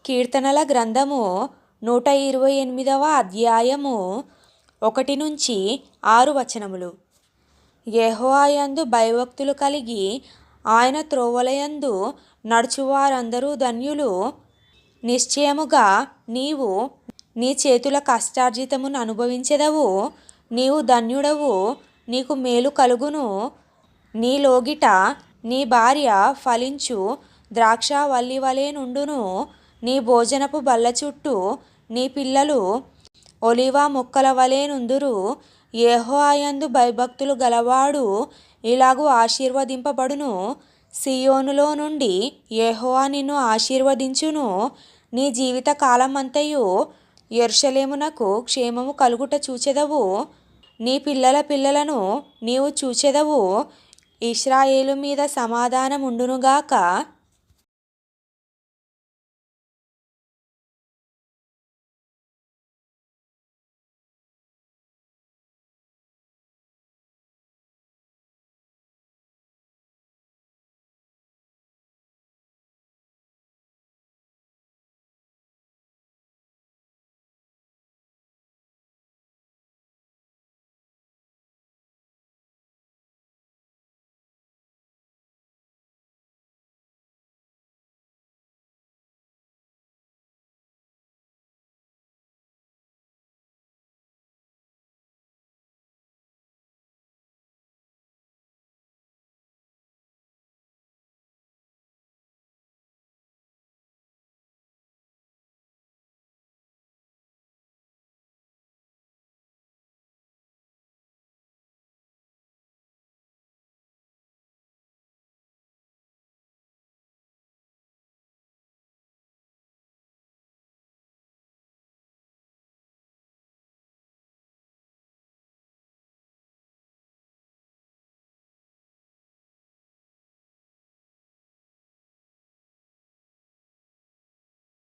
కీర్తనల గ్రంథము 128వ అధ్యాయము 1-6 వచనములు. యెహోవా యందు భయభక్తులు కలిగి ఆయన త్రోవలయందు నడుచువారందరూ ధన్యులు. నిశ్చయముగా నీవు నీ చేతుల కష్టార్జితమును అనుభవించెదవు. నీవు ధన్యుడవు, నీకు మేలు కలుగును. నీ లోగిట నీ భార్య ఫలించు ద్రాక్షావల్లి వలె నుండును. నీ భోజనపు బల్ల చుట్టూ నీ పిల్లలు ఒలీవ మొక్కల వలె నుందురు. యెహోవా యందు భయభక్తులు గలవాడు ఇలాగు ఆశీర్వదింపబడును. సీయోనులో నుండి యెహోవా నిన్ను ఆశీర్వదించును. నీ జీవిత కాలమంతయు యెరూషలేమునకు క్షేమము కలుగుట చూచెదవు. నీ పిల్లల పిల్లలను నీవు చూచెదవు. ఇశ్రాయేలు మీద సమాధానముండునుగాక.